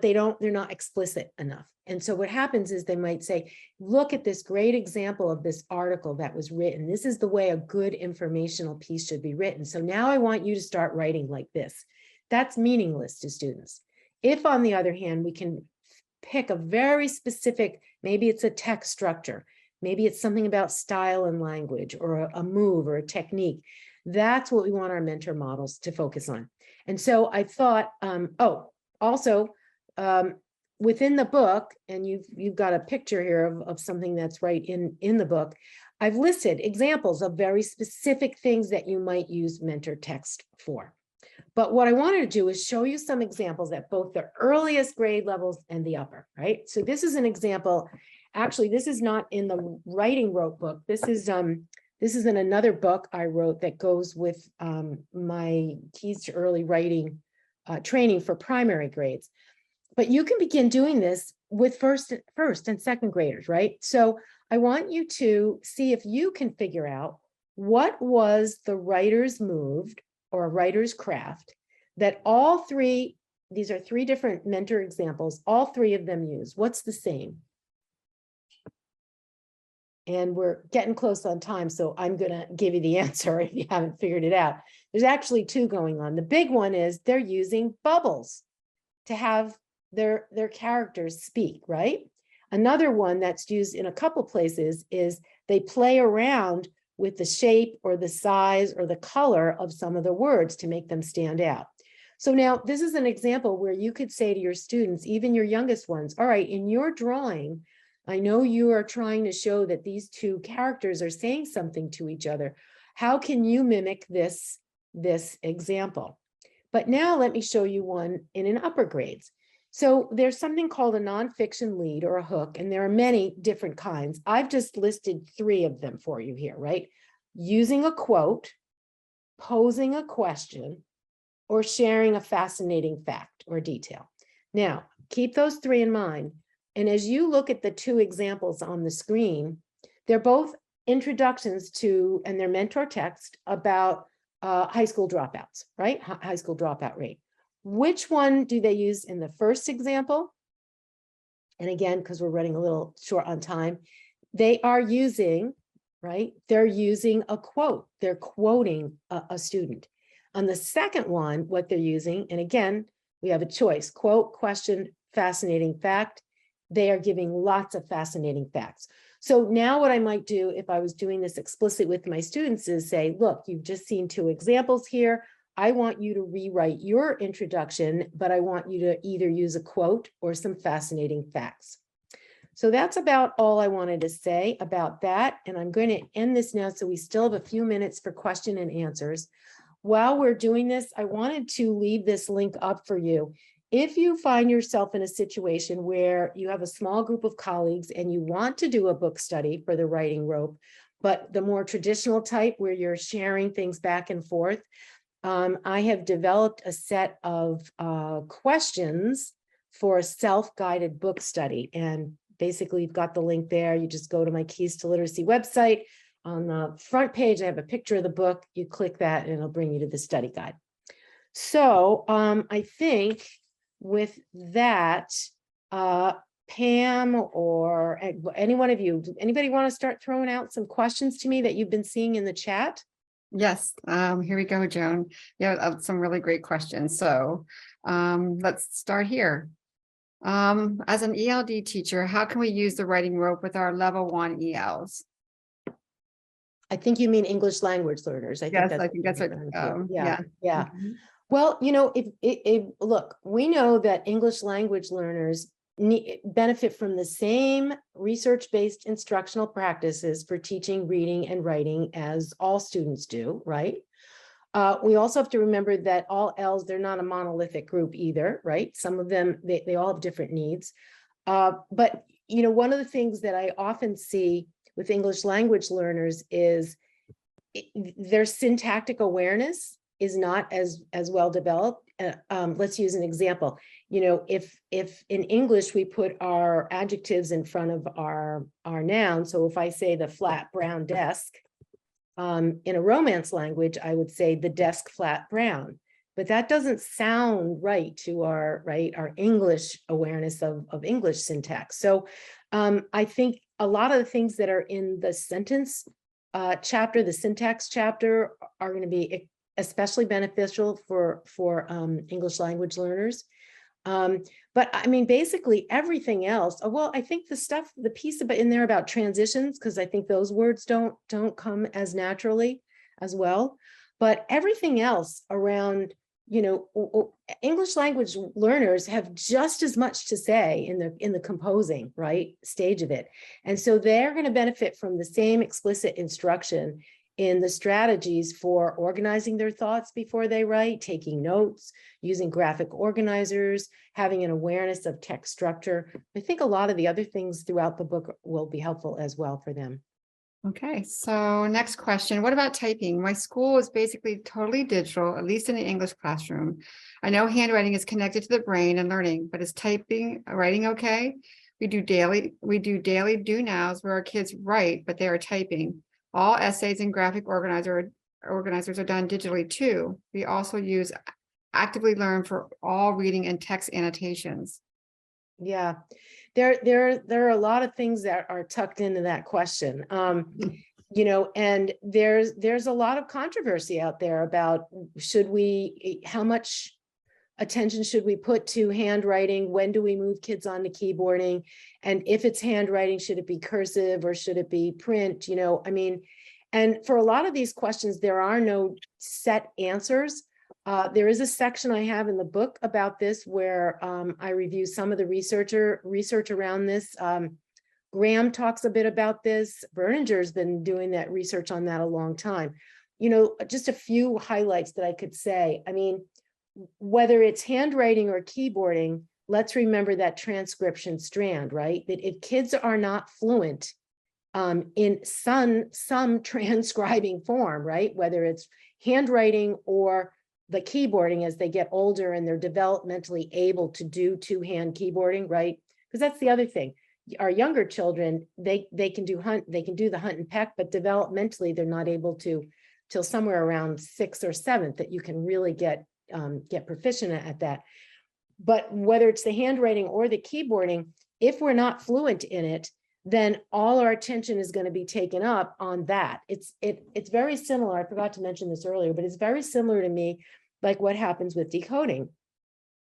they're not explicit enough. And so what happens is they might say, look at this great example of this article that was written. This is the way a good informational piece should be written. So now I want you to start writing like this. That's meaningless to students. If, on the other hand, we can pick a very specific, maybe it's a text structure, maybe it's something about style and language, or a move or a technique. That's what we want our mentor models to focus on. And so I thought, within the book, and you've got a picture here of something that's right in the book, I've listed examples of very specific things that you might use mentor text for. But what I wanted to do is show you some examples at both the earliest grade levels and the upper, right? So this is an example. Actually, this is not in the writing rote book. This is in another book I wrote that goes with my Keys to Early Writing training for primary grades. But you can begin doing this with first and second graders, right? So I want you to see if you can figure out what was the writer's moved or writer's craft that all 3, these are 3 different mentor examples, all 3 of them use. What's the same? and we're getting close on time, so I'm going to give you the answer if you haven't figured it out. There's actually two going on. The big one is they're using bubbles to have their characters speak, right? Another one that's used in a couple places is they play around with the shape or the size or the color of some of the words to make them stand out. So now this is an example where you could say to your students, even your youngest ones, all right, in your drawing, I know you are trying to show that these two characters are saying something to each other. How can you mimic this example? But now let me show you one in an upper grades. So there's something called a nonfiction lead or a hook, and there are many different kinds. I've just listed 3 of them for you here, right? Using a quote, posing a question, or sharing a fascinating fact or detail. Now, keep those 3 in mind. And as you look at the 2 examples on the screen, they're both introductions to, and they're mentor text about high school dropouts, right? High school dropout rate. Which one do they use in the first example? And again, because we're running a little short on time, they are using, right? They're using a quote. They're quoting a student. On the second one, what they're using, and again, we have a choice, quote, question, fascinating fact. They are giving lots of fascinating facts. So now what I might do if I was doing this explicit with my students is say, look, you've just seen 2 examples here. I want you to rewrite your introduction, but I want you to either use a quote or some fascinating facts. So that's about all I wanted to say about that. And I'm going to end this now so we still have a few minutes for question and answers. While we're doing this, I wanted to leave this link up for you. If you find yourself in a situation where you have a small group of colleagues and you want to do a book study for the writing rope, but the more traditional type where you're sharing things back and forth, I have developed a set of questions for a self-guided book study. And basically, you've got the link there. You just go to my Keys to Literacy website. On the front page, I have a picture of the book. You click that and it'll bring you to the study guide. So I think with that, Pam or any one of you, anybody want to start throwing out some questions to me that you've been seeing in the chat? Yes, here we go, Joan. Yeah, some really great questions. So let's start here. As an ELD teacher, how can we use the writing rope with our level 1 ELs? I think you mean English language learners. I Yes, think I think that's what, yeah. Mhm. Well, you know, look, we know that English language learners benefit from the same research-based instructional practices for teaching reading and writing as all students do, right? We also have to remember that all Ls, they're not a monolithic group either, right? Some of them, they all have different needs. But, you know, one of the things that I often see with English language learners is their syntactic awareness is not as well developed. Let's use an example. You know, if in English we put our adjectives in front of our noun, so if I say the flat brown desk, in a Romance language, I would say the desk flat brown, but that doesn't sound right to our English awareness of English syntax. So I think a lot of the things that are in the sentence chapter, the syntax chapter, are going to be especially beneficial for English language learners. But I mean, basically everything else. Well, I think the piece in there about transitions, because I think those words don't come as naturally as well. But everything else around, you know, English language learners have just as much to say in the composing, right, stage of it. And so they're going to benefit from the same explicit instruction in the strategies for organizing their thoughts before they write, taking notes, using graphic organizers, having an awareness of text structure. I think a lot of the other things throughout the book will be helpful as well for them. Okay, so next question. What about typing? My school is basically totally digital, at least in the English classroom. I know handwriting is connected to the brain and learning, but is writing okay? We do daily do nows where our kids write, but they are typing. All essays and graphic organizers are done digitally too. We also use Actively Learn for all reading and text annotations. Yeah, there are a lot of things that are tucked into that question. You know, and there's a lot of controversy out there about how much attention should we put to handwriting? When do we move kids on to keyboarding? And if it's handwriting, should it be cursive or should it be print? You know, I mean, and for a lot of these questions, there are no set answers. There is a section I have in the book about this where I review some of the research around this. Graham talks a bit about this. Berninger's been doing that research on that a long time. You know, just a few highlights that I could say. I mean, whether it's handwriting or keyboarding, let's remember that transcription strand, right? That if kids are not fluent in some transcribing form, right? Whether it's handwriting or the keyboarding as they get older and they're developmentally able to do two-hand keyboarding, right? Because that's the other thing. Our younger children, they can do the hunt and peck, but developmentally they're not able to till somewhere around 6th or 7th that you can really get proficient at that. But whether it's the handwriting or the keyboarding, if we're not fluent in it, then all our attention is going to be taken up on that. It's very similar. I forgot to mention this earlier, but it's very similar to me, like what happens with decoding.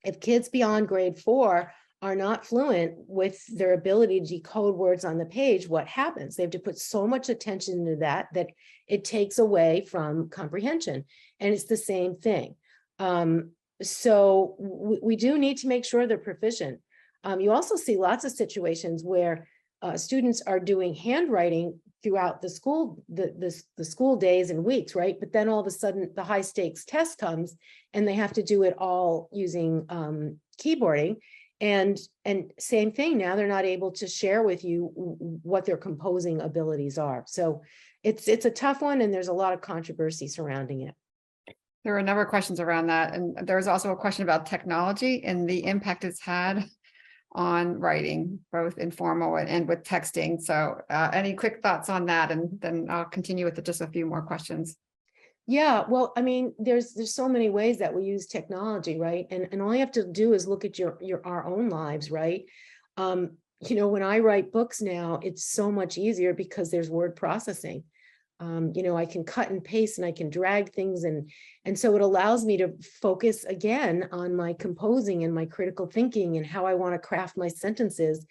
If kids beyond grade 4 are not fluent with their ability to decode words on the page, what happens? They have to put so much attention into that it takes away from comprehension. And it's the same thing. So we do need to make sure they're proficient. You also see lots of situations where students are doing handwriting throughout the school days and weeks, right? But then all of a sudden the high stakes test comes and they have to do it all using keyboarding. And same thing, now they're not able to share with you what their composing abilities are. So it's a tough one, and there's a lot of controversy surrounding it. There were a number of questions around that. And there was also a question about technology and the impact it's had on writing, both informal and with texting. So any quick thoughts on that? And then I'll continue with just a few more questions. Yeah, well, I mean, there's so many ways that we use technology, right? And all you have to do is look at our own lives, right? You know, when I write books now, it's so much easier because there's word processing. You know, I can cut and paste and I can drag things, and so it allows me to focus again on my composing and my critical thinking and how I want to craft my sentences,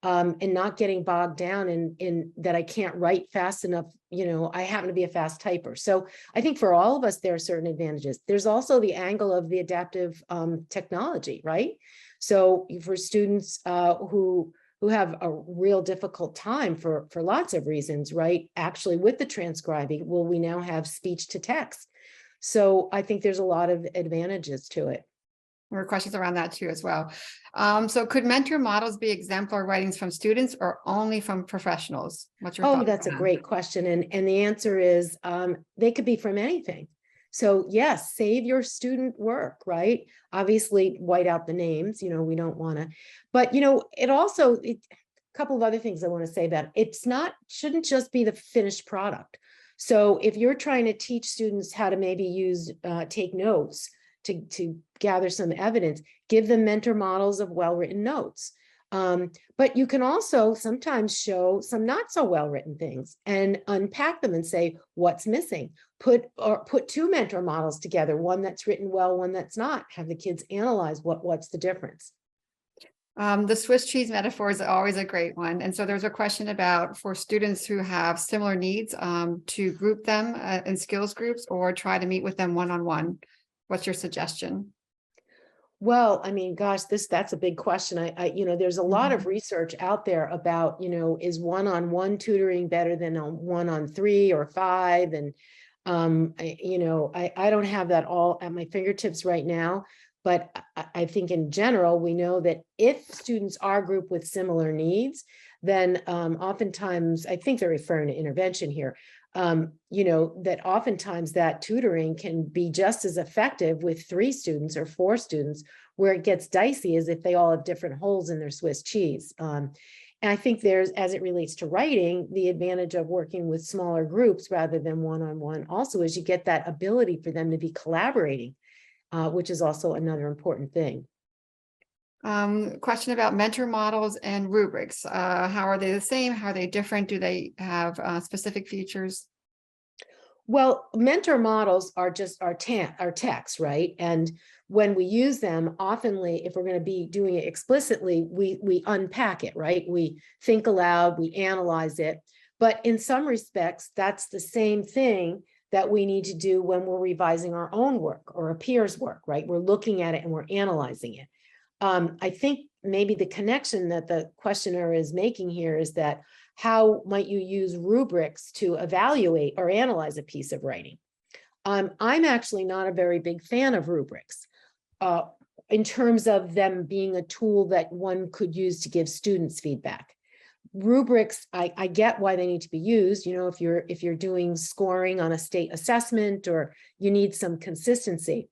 and not getting bogged down in that I can't write fast enough. You know, I happen to be a fast typer. So I think for all of us, there are certain advantages. There's also the angle of the adaptive technology, right? So for students who have a real difficult time for lots of reasons, right? Actually, with the transcribing, well, we now have speech to text. So I think there's a lot of advantages to it. There were questions around that too as well. So could mentor models be exemplar writings from students or only from professionals? What's your thought? That's a great question. And the answer is they could be from anything. So yes, save your student work, right? Obviously white out the names, you know, we don't want to, but you know, a couple of other things I want to say about it. Shouldn't just be the finished product. So if you're trying to teach students how to maybe take notes to gather some evidence, give them mentor models of well-written notes. But you can also sometimes show some not so well-written things and unpack them and say, what's missing? Put two mentor models together, one that's written well, one that's not. Have the kids analyze what's the difference. The Swiss cheese metaphor is always a great one. And so there's a question about for students who have similar needs to group them in skills groups or try to meet with them one-on-one. What's your suggestion? Well, I mean, gosh, that's a big question. There's a lot of research out there about, is one-on-one tutoring better than a 1-on-3 or 5? And, I don't have that all at my fingertips right now, but I think in general, we know that if students are grouped with similar needs, then oftentimes, I think they're referring to intervention here, that oftentimes that tutoring can be just as effective with 3 students or 4 students. Where it gets dicey is if they all have different holes in their Swiss cheese. And I think there's, as it relates to writing, the advantage of working with smaller groups rather than one-on-one also is you get that ability for them to be collaborating, which is also another important thing. Question about mentor models and rubrics. How are they the same? How are they different? Do they have specific features? Well, mentor models are just our text, right? And when we use them, oftenly, if we're going to be doing it explicitly, we unpack it, right? We think aloud, we analyze it. But in some respects, that's the same thing that we need to do when we're revising our own work or a peer's work, right? We're looking at it and we're analyzing it. I think maybe the connection that the questioner is making here is that how might you use rubrics to evaluate or analyze a piece of writing? I'm actually not a very big fan of rubrics in terms of them being a tool that one could use to give students feedback. Rubrics, I get why they need to be used. You know, if you're doing scoring on a state assessment or you need some consistency.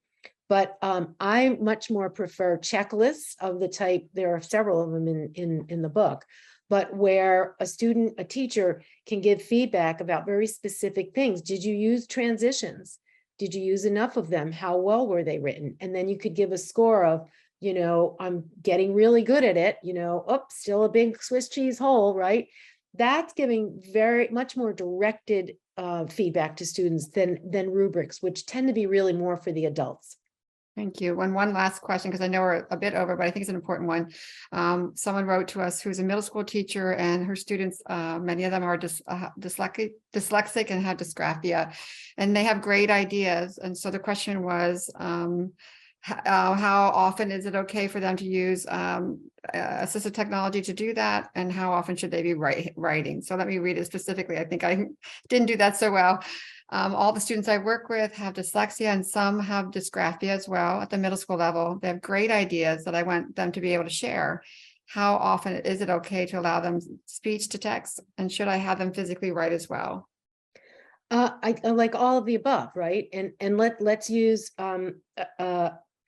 But I much more prefer checklists of the type, there are several of them in the book, but where a teacher can give feedback about very specific things. Did you use transitions? Did you use enough of them? How well were they written? And then you could give a score of, you know, I'm getting really good at it, you know, oops, still a big Swiss cheese hole, right? That's giving very much more directed feedback to students than rubrics, which tend to be really more for the adults. Thank you. And one last question, because I know we're a bit over, but I think it's an important one. Someone wrote to us who's a middle school teacher, and her students, many of them are dyslexic and have dysgraphia, and they have great ideas. And so the question was, how often is it okay for them to use assistive technology to do that? And how often should they be writing? So let me read it specifically. I think I didn't do that so well. All the students I work with have dyslexia, and some have dysgraphia as well at the middle school level. They have great ideas that I want them to be able to share. How often is it okay to allow them speech to text? And should I have them physically write as well? I like all of the above, right? And let's use an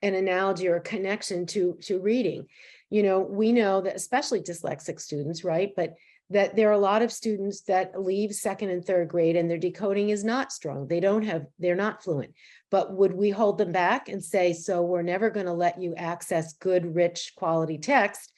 analogy or a connection to reading. You know, we know that especially dyslexic students, right? But that there are a lot of students that leave second and third grade and their decoding is not strong. They're not fluent. But would we hold them back and say, so we're never going to let you access good, rich, quality text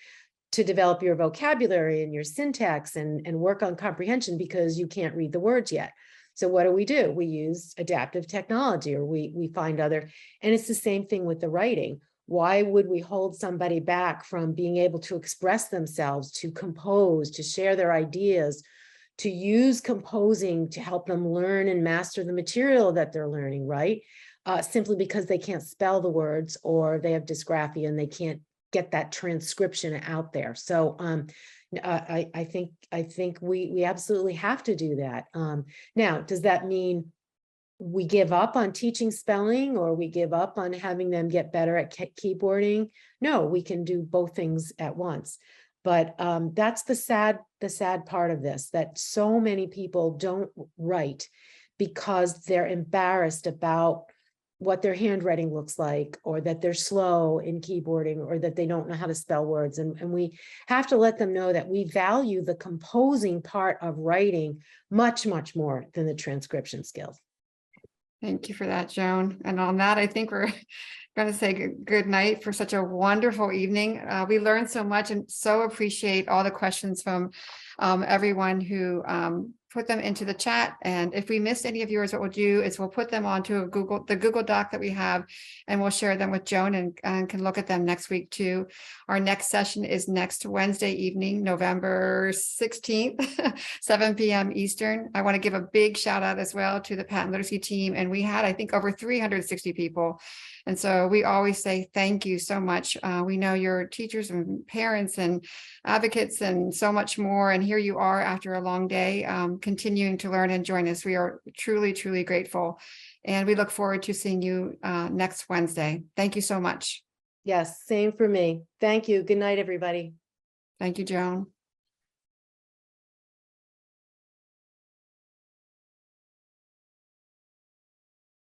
to develop your vocabulary and your syntax and work on comprehension because you can't read the words yet? So what do? We use adaptive technology, or we find other, and it's the same thing with the writing. Why would we hold somebody back from being able to express themselves, to compose, to share their ideas, to use composing to help them learn and master the material that they're learning, right? Simply because they can't spell the words or they have dysgraphia and they can't get that transcription out there. So I think we absolutely have to do that. Now, does that mean we give up on teaching spelling, or we give up on having them get better at keyboarding? No, we can do both things at once. But that's the sad part of this, that so many people don't write because they're embarrassed about what their handwriting looks like, or that they're slow in keyboarding, or that they don't know how to spell words. And we have to let them know that we value the composing part of writing much, much more than the transcription skills. Thank you for that, Joan. And on that, I think we're going to say good night for such a wonderful evening. We learned so much and so appreciate all the questions from everyone who put them into the chat. And if we missed any of yours, what we'll do is we'll put them onto the Google Doc that we have, and we'll share them with Joan and can look at them next week too. Our next session is next Wednesday evening, November 16th, 7 p.m. Eastern. I want to give a big shout out as well to the PaTTAN Literacy team. And we had, I think, over 360 people. And so we always say thank you so much. We know you're teachers and parents and advocates and so much more. And here you are after a long day, continuing to learn and join us. We are truly, truly grateful. And we look forward to seeing you next Wednesday. Thank you so much. Yes, same for me. Thank you. Good night, everybody. Thank you, Joan.